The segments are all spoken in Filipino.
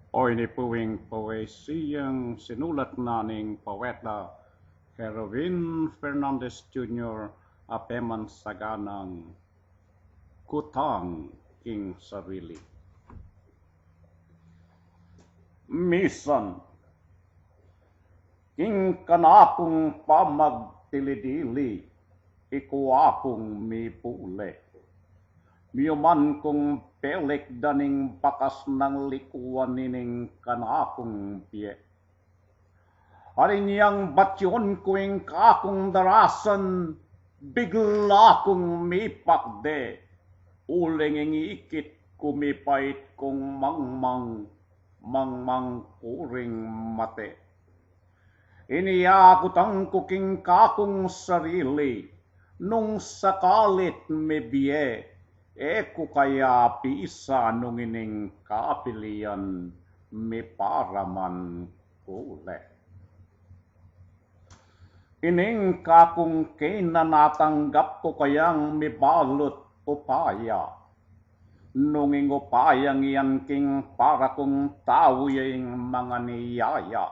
O ini puwing puisi yang sinulat naning poeta Herwin Fernandez Jr. apeman saganang Kutang king sarili. Misan, king kanakong pamagtilidili, iku akong mipule. Miuman kong pelik daning bakas ng likuan nining kanakong piye. Hari niyang batyon ko ing kakong darasan, bigla kong mipakde. Uling ing ikit kumipait kong mangmang kuring mate. Iniyakutang kuking kakong sarili, nung sakalit mebiye, eko kaya pisa nung ining kapilian mi paraman kule. Ining kakong kinanatanggap ko kayang mibalot upaya. Nung ing upayang iyan king para kong tao yung mga niyaya.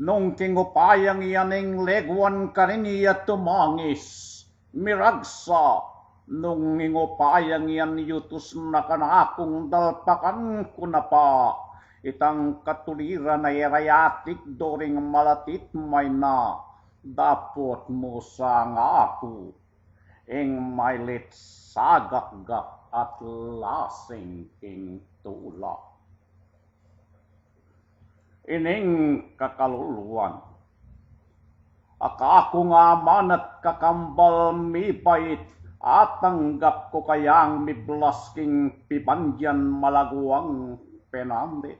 Nung king upayang iyan ing leguan kaniya tumangis, miragsa. Nung ingopayang yan yutos na kanakong dalpakan ko na pa, itang katuliran na irayatik doring malatit may na, dapot mo sa ngaku, ing mailit sagakgak at lasing king tula. Ining kakaluluan, akako nga manat kakambal mipait, at tanggap ko kayang miblas king pibandyan malaguang penande.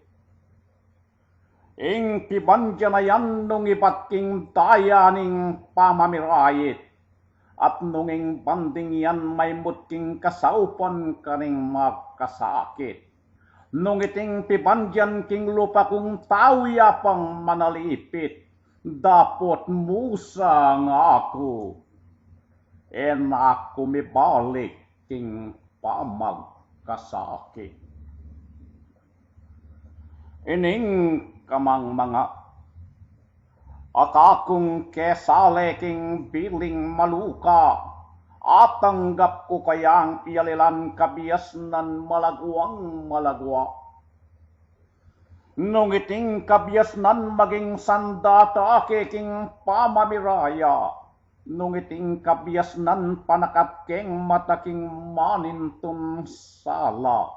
Ing pibandyan na yan nung ibat king tayaning pamamirayit, at nung ing banding yan may mutking kasaupan kaning magkasakit. Nung iting pibandyan king lupa kong tawyapang manalipit, dapot musa nga ako. Enak kumibalik king pamagkasakit. Ining kamang mga akakong kesale king biling maluka, at tanggap ko kayang pialilan kabias nan malagwa. Nung iting kabias nan maging sandata king pamamiraya, nung iting kabias nan panakap keng mataking manintun sala.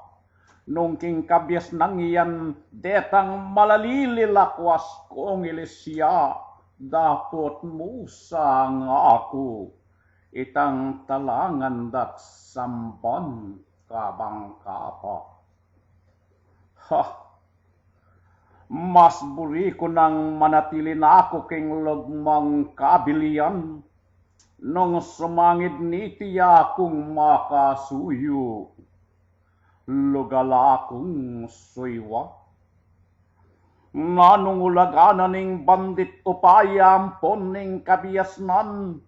Nung king kabias nang iyan detang malalililakwas kong ilisya, dapot musa nga ako, itang talangan dak sampan kabang kapa. Mas buri ko nang manatilin ako king lugmang kabilian, nung sumangid ni tiya kong makasuyo, lugala akong suywa. Nanungulaganan ning bandit upayam poning kabiasnan,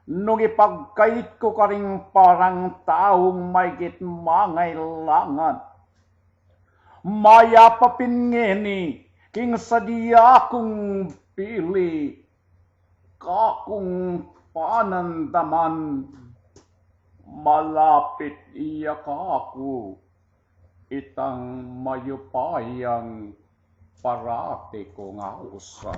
nung ipagkait ko karing parang taong maygit mangailangan. Maya papingeni, king sadya kong pili, kakong panandaman, malapit iya kako, itang mayupayang parati ko nga usan.